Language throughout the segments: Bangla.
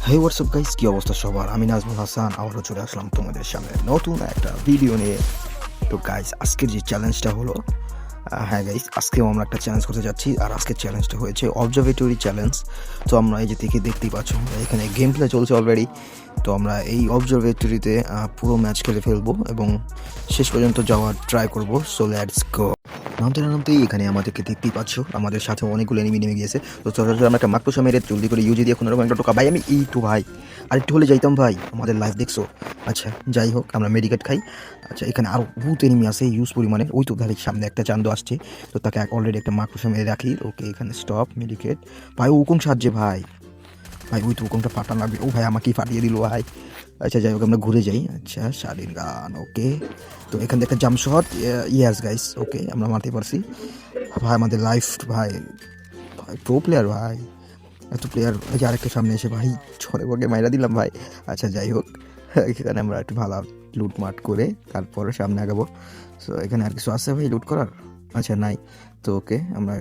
হে হোয়াটসঅ্যাপ গাইস, কি অবস্থা সবার? আমি নাজমুল হাসান আবারও চলে আসলাম তোমাদের সামনে নতুন একটা ভিডিও নিয়ে। তো গাইস, আজকের যে চ্যালেঞ্জটা হলো, হ্যাঁ গাইস, আজকেও আমরা একটা চ্যালেঞ্জ করতে যাচ্ছি। আর আজকের চ্যালেঞ্জটা হয়েছে অবজারভেটরি চ্যালেঞ্জ। তো আমরা এই যে দেখতেই পাচ্ছ, এখানে গেম প্লে চলছে অলরেডি। তো আমরা এই অবজারভেটরিতে পুরো ম্যাচ খেলে ফেলবো এবং শেষ পর্যন্ত যাওয়ার ট্রাই করবো। So let's go. নামতেই এখানে আমাদেরকে দেখতেই পাচ্ছ, আমাদের সাথে অনেকগুলো এনিমি নেমে গিয়েছে। তো চলো আমরা একটা মাকড়সা মেরে জলদি করে ইউজি দিয়ে কোনো রকম একটা টোকা। ভাই আমি এই তো ভাই আরেকটু হলে যাইতাম ভাই, আমাদের লাইফ দেখছো। আচ্ছা যাই হোক, আমরা মেডিকেট খাই। আচ্ছা এখানে আরও বহুত এনিমি আছে ইউজ পরিমাণে। ওই তো ধারে সামনে একটা চান্দু আসছে, তো তাকে অলরেডি একটা মাকড়সা মেরে রাখি। ওকে এখানে স্টপ মেডিকেট। ভাই হুকুম সাহায্যে ভাই, ভাই ওই তো হুকুমটা ফাটানো লাগবে। ও ভাই আমাকেই ফাটিয়ে দিল ভাই। আচ্ছা যাই হোক, আমরা ঘুরে যাই। আচ্ছা শাড়ির গান, ওকে। তো এখান থেকে জাম্প শট, ইয়াস গাইস, ওকে আমরা মারতে পারছি। ভাই আমাদের লাইফ ভাই, ভাই প্রো প্লেয়ার ভাই, এত প্লেয়ার। এই যে আরেকটা সামনে এসে ভাই ছড়ে বগে মাইরা দিলাম ভাই। আচ্ছা যাই হোক, এখানে আমরা একটু ভালো লুটমাট করে তারপরে সামনে আগাবো। সো এখানে আর কিছু আছে ভাই লুট করার? আচ্ছা নাই। তো ওকে আমরা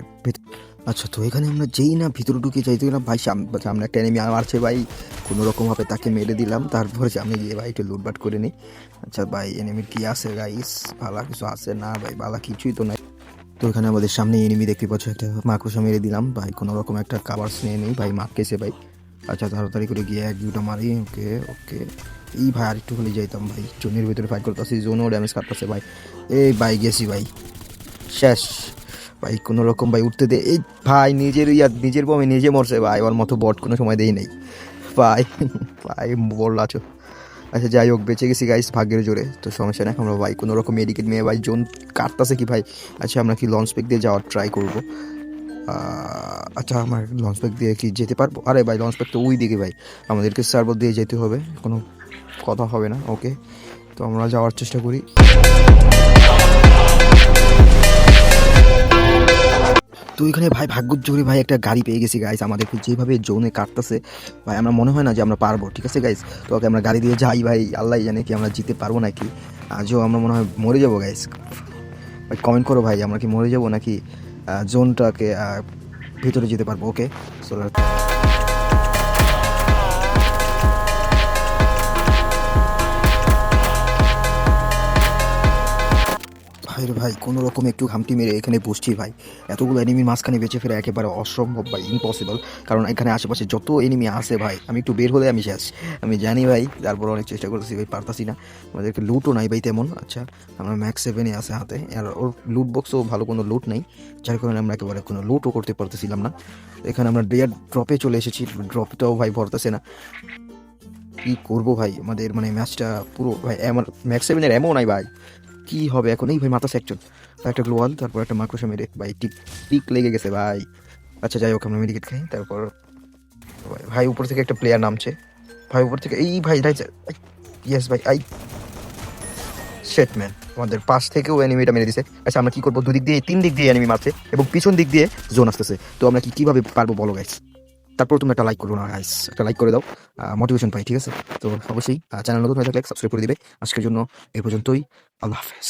আচ্ছা, তো এখানে আমরা যেই না ভিতরে ঢুকে যাইতে গেলাম ভাই, সামনে একটা এনিমি মারছে ভাই। কোনো রকমভাবে তাকে মেরে দিলাম, তারপরে সামনে গিয়ে ভাই একটু লুটবাট করে নিই। আচ্ছা ভাই এনিমির কি আছে গাইস? ভালো কিছু আছে না ভাই, ভালো কিছুই তো নাই। তো এখানে আমাদের সামনে এনিমি দেখতে পাচ্ছ, একটা মাকড়সা মেরে দিলাম ভাই। কোনো রকম একটা কাভার্স নিয়ে নেই ভাই, মারতেছে ভাই। আচ্ছা তাড়াতাড়ি করে গিয়ে এক দুটা মারি। ওকে ওকে, এই ভাই আরেকটু হলে যাইতাম ভাই। জোনের ভিতরে ফাইট করতেছি, জোনও ড্যামেজ কাটতেছে ভাই। এই ভাই গেছি ভাই, শেষ ভাই। কোনো রকম ভাই উঠতে দে। এই ভাই নিজের বমে নিজে মরছে ভাই, ওর মতো বট কোনো সময় দেই নেই ভাই। ভাই বল আছো। আচ্ছা যাই হোক, বেঁচে গেছি গাইস ভাগ্যের জোরে। তো সমস্যা নেই, আমরা ভাই কোনো রকম মেডিকেট নিয়ে ভাই জোন কাটতেছে কি ভাই। আচ্ছা আমরা কি লঞ্চ প্যাক দিয়ে যাওয়ার ট্রাই করবো? আচ্ছা আমার লঞ্চ প্যাক দিয়ে কি যেতে পারবো? আরে ভাই লঞ্চ প্যাক তো ওই দিকে ভাই, আমাদেরকে সার্ভার দিয়ে যেতে হবে, কোনো কথা হবে না। ওকে তো আমরা যাওয়ার চেষ্টা করি। তো এখানে ভাই ভাগ্যর জোরে ভাই একটা গাড়ি পেয়ে গেছি গাইস। আমাদেরকে যেভাবে জোনে কাটতেছে ভাই, আমরা মনে হয় না যে আমরা পারবো। ঠিক আছে গাইস, তো ওকে আমরা গাড়ি দিয়ে যাই ভাই। আল্লাহ জানে কি আমরা জিতে পারবো নাকি। আজও আমরা মনে হয় মরে যাবো গাইস। ভাই কমেন্ট করো ভাই, আমরা কি মরে যাবো নাকি জোনটাকে ভিতরে যেতে পারবো? ওকে চলো। ভাই রে ভাই, কোনো রকম একটু ঘামটি মেরে এখানে বসছি ভাই। এতগুলো এনিমির মাঝখানে বেঁচে ফেরা একেবারে অসম্ভব ভাই, ইম্পসিবল। কারণ এখানে আশেপাশে যত এনিমি আছে ভাই, আমি একটু বের হলে আমি শেষ। আমি জানি ভাই, তারপর অনেক চেষ্টা করতেছি ভাই, পারতাছি না। আমাদেরকে লুটও নাই ভাই তেমন। আচ্ছা আমরা ম্যাক্স 7-এ আছে হাতে, আর ওর লুট বক্সও ভালো কোনো লুট নেই, যার কারণে আমরা একেবারে কোনো লুটও করতে পারতেছিলাম না। এখানে আমরা ডেয়ার ড্রপে চলে এসেছি, ড্রপটাও ভাই ভরতেছে না। কি করবো ভাই, আমাদের মানে ম্যাচটা পুরো ভাই, আমার ম্যাক্স 7-এর এমন নাই ভাই। কি হবে এখন? এই ভাই মাথা একজন, একটা গ্লোয়াল, তারপর একটা মাকড়সা মেরে ভাই টিক টিক লেগে গেছে ভাই। আচ্ছা যাই হোক, আমরা মেডিকেট খাই। তারপর ভাই উপর থেকে একটা প্লেয়ার নামছে ভাই, উপর থেকে। এই ভাই ইয়েস ভাই, শেট ম্যান, আমাদের পাশ থেকেও এনিমিটা মেরে দিছে। আচ্ছা আমরা কি করবো? দুদিক দিয়ে তিন দিক দিয়ে এনিমি মারছে এবং পিছন দিক দিয়ে জোন আসতেছে। তো আমরা কিভাবে পারবো বলো গাইস? তারপর তুমি একটা লাইক করো না গাইস, একটা লাইক করে দাও, মোটিভেশন পাই। ঠিক আছে, তো অবশ্যই চ্যানেল নতুন হয়ে থাকলে সাবস্ক্রাইব করে দিবে। আজকের জন্য এই পর্যন্তই, আল্লাহ হাফেজ।